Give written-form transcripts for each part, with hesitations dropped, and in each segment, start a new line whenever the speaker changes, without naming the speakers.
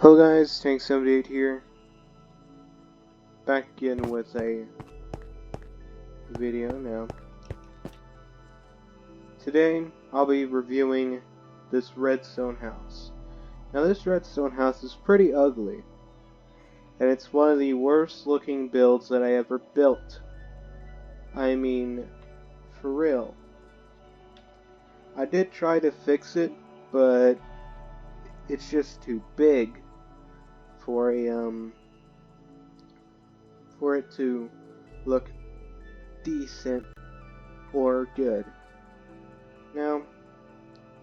Hello guys, Tank78 here, back again with a video now. Today, I'll be reviewing this redstone house. Now this redstone house is pretty ugly, and it's one of the worst looking builds that I ever built. I mean, for real. I did try to fix it, but it's just too big for it to look decent or good. Now,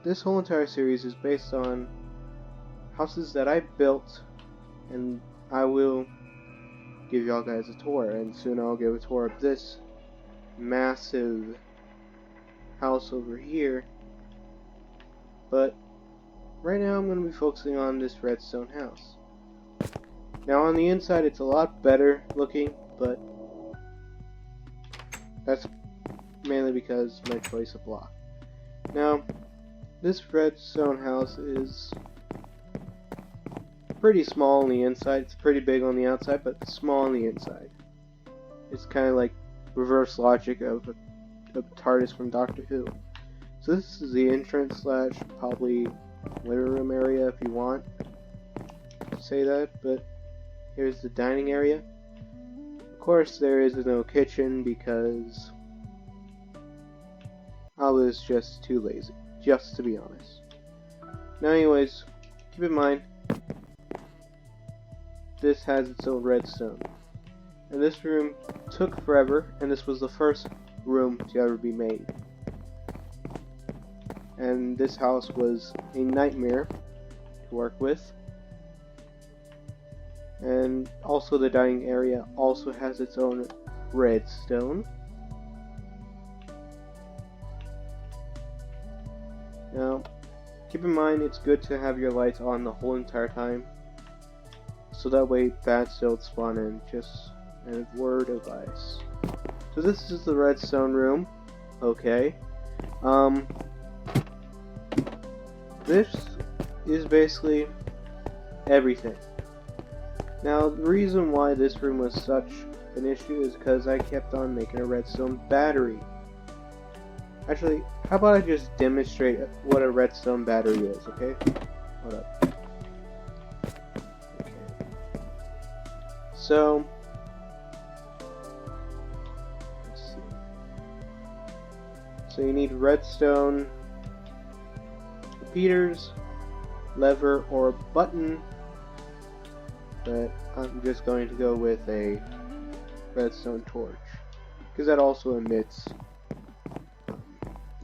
this whole entire series is based on houses that I built, and I will give y'all guys a tour, and soon I'll give a tour of this massive house over here. But right now I'm going to be focusing on this redstone house. Now on the inside it's a lot better looking, but that's mainly because my choice of block. Now this redstone house is pretty small on the inside. It's pretty big on the outside, but small on the inside. It's kind of like reverse logic of TARDIS from Doctor Who. So this is the entrance slash probably living room area if you want to say that, but here's the dining area. Of course there is no kitchen because I was just too lazy, just to be honest. Now anyways, keep in mind this has its own redstone. And this room took forever, and this was the first room to ever be made. And this house was a nightmare to work with. And also the dining area also has its own redstone. Now, keep in mind it's good to have your lights on the whole entire time, so that way bats don't spawn in. Just a word of advice. So this is the redstone room. Okay. This is basically everything. Now, the reason why this room was such an issue is because I kept on making a redstone battery. Actually, how about I just demonstrate what a redstone battery is, okay? Hold up. Okay. So, let's see. So you need redstone repeaters, lever, or button. But I'm just going to go with a redstone torch, because that also emits.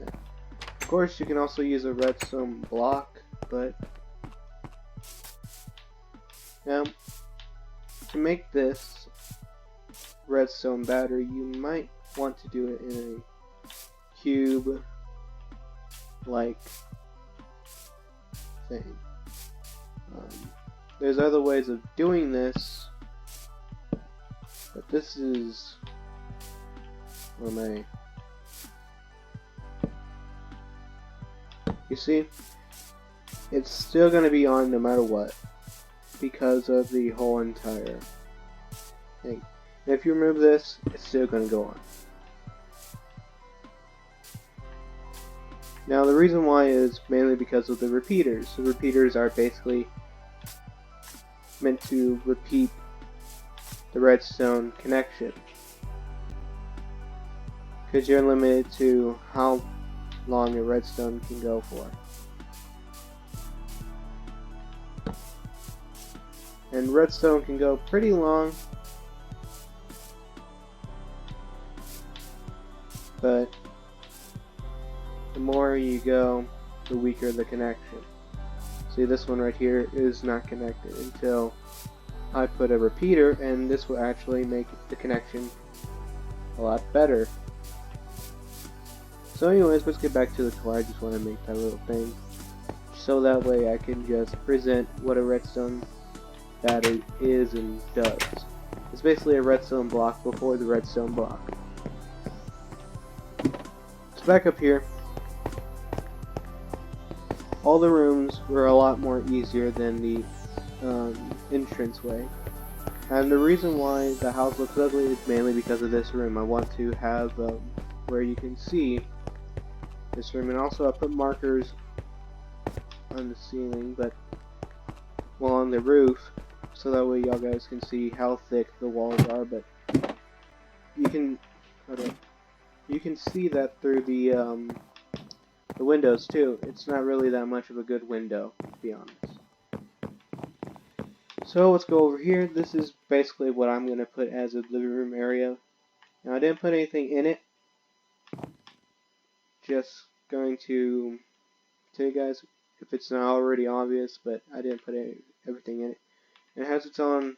Yeah. Of course, you can also use a redstone block, but now to make this redstone battery, you might want to do it in a cube-like thing. There's other ways of doing this, but this is you see, it's still going to be on no matter what because of the whole entire thing. And if you remove this, it's still going to go on. Now the reason why is mainly because of the repeaters. The repeaters are basically meant to repeat the redstone connection, because you're limited to how long a redstone can go for. And redstone can go pretty long, but the more you go, the weaker the connection. See, this one right here is not connected until I put a repeater, and this will actually make the connection a lot better. So anyways, let's get back to the tour. I just want to make that little thing, so that way I can just present what a redstone battery is and does. It's basically a redstone block before the redstone block. So back up here, all the rooms were a lot more easier than the entranceway. And the reason why the house looks ugly is mainly because of this room. I want to have where you can see this room, and also I put markers on the ceiling, but well, on the roof, so that way y'all guys can see how thick the walls are. But you can see that through the windows too. It's not really that much of a good window, to be honest. So let's go over here. This is basically what I'm going to put as a living room area. Now I didn't put anything in it. Just going to tell you guys if it's not already obvious, but I didn't put everything in it. It has its own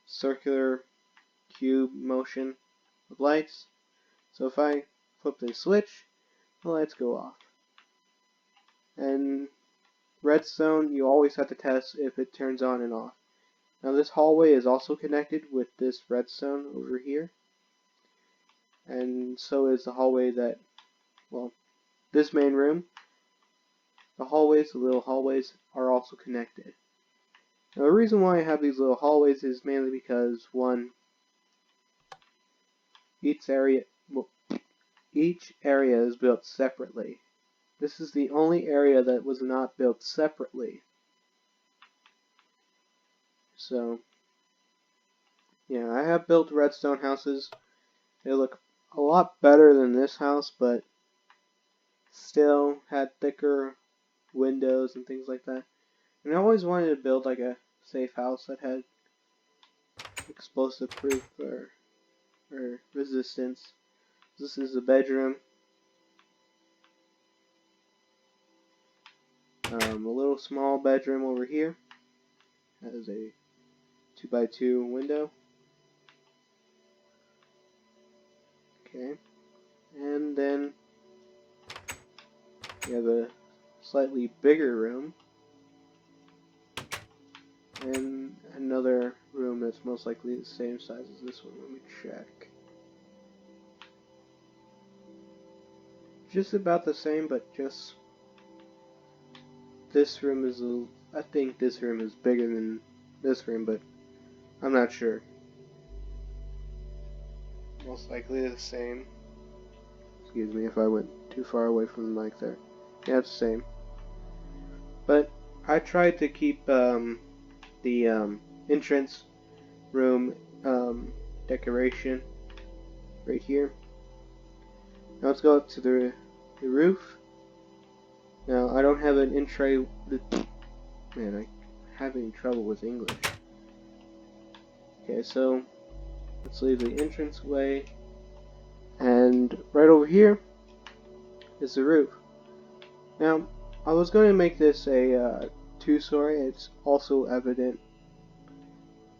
circular cube motion with lights. So if I flip the switch, the lights go off. And redstone, you always have to test if it turns on and off. Now this hallway is also connected with this redstone over here. And so is the hallway that, well, this main room. The hallways, the little hallways, are also connected. Now the reason why I have these little hallways is mainly because, one, each area is built separately. This is the only area that was not built separately. So, yeah, I have built redstone houses. They look a lot better than this house, but still had thicker windows and things like that. And I always wanted to build like a safe house that had explosive proof or resistance. This is the bedroom. A little small bedroom over here. Has a 2x2 window. Okay. And then we have a slightly bigger room. And another room that's most likely the same size as this one. Let me check. Just about the same, but just this room is I think this room is bigger than this room, but I'm not sure. Most likely the same. Excuse me if I went too far away from the mic there. Yeah, it's the same. But I tried to keep the entrance room decoration right here. Now let's go up to the roof. Now I don't have an entry. Man, I'm having trouble with English. Okay, so let's leave the entrance way, and right over here is the roof. Now I was going to make this a 2-story. It's also evident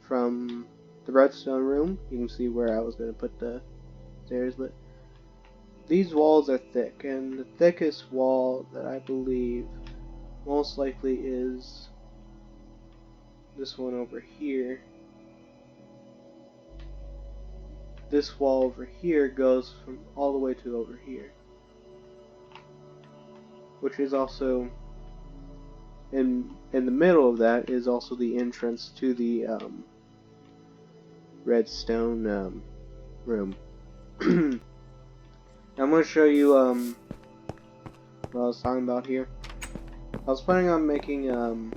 from the redstone room. You can see where I was going to put the stairs, but these walls are thick, and the thickest wall that I believe most likely is this one over here. This wall over here goes from all the way to over here, which is also in the middle of that is also the entrance to the redstone room. I'm going to show you what I was talking about here. I was planning on making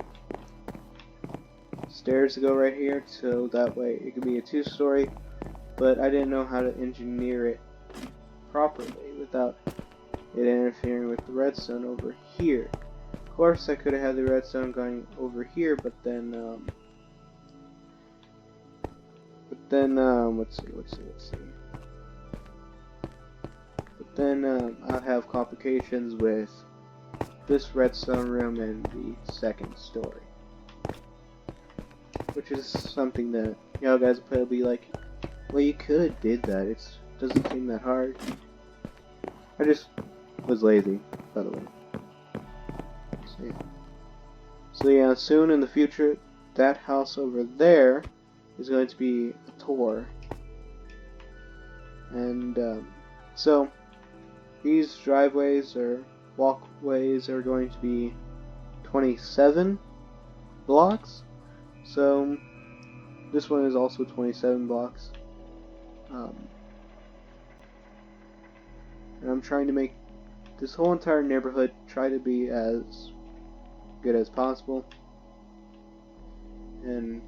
stairs to go right here, so that way it could be a 2-story, but I didn't know how to engineer it properly without it interfering with the redstone over here. Of course, I could have had the redstone going over here, but then let's see. But then I'll have complications with this redstone room and the 2nd story, which is something that y'all guys will probably be like, well, you could have did that. It doesn't seem that hard. I just was lazy, by the way. So yeah, soon in the future, that house over there is going to be a tour. And so these driveways or walkways are going to be 27. blocks. So this one is also 27 blocks. And I'm trying to make this whole entire neighborhood try to be as good as possible. And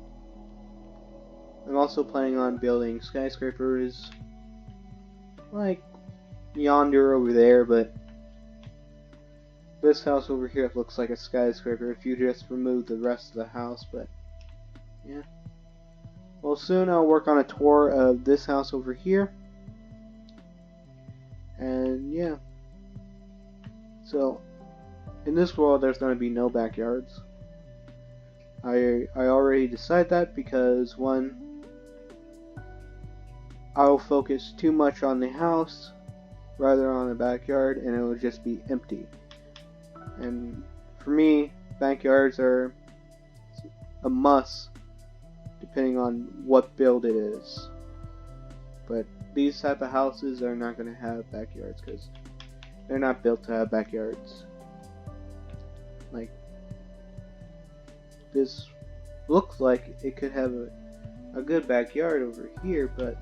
I'm also planning on building skyscrapers like yonder over there, but this house over here looks like a skyscraper if you just remove the rest of the house. But yeah, well, soon I'll work on a tour of this house over here. And yeah, so in this world there's going to be no backyards. I already decided that because, one, I'll focus too much on the house rather on the backyard, and it will just be empty. And for me, backyards are a must depending on what build it is. But these type of houses are not going to have backyards because they're not built to have backyards. Like, this looks like it could have a good backyard over here, but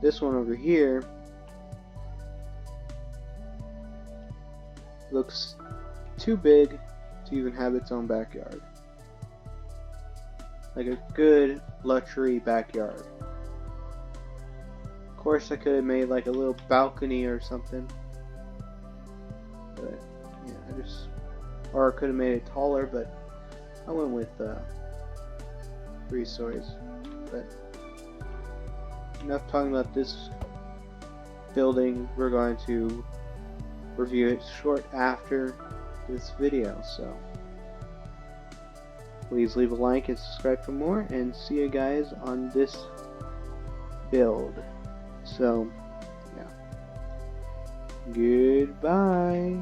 this one over here looks too big to even have its own backyard. Like a good luxury backyard. Of course I could have made like a little balcony or something. But yeah, or I could have made it taller, but I went with 3 stories. But enough talking about this building. We're going to review it short after this video, so please leave a like and subscribe for more, and see you guys on this build. So yeah, goodbye.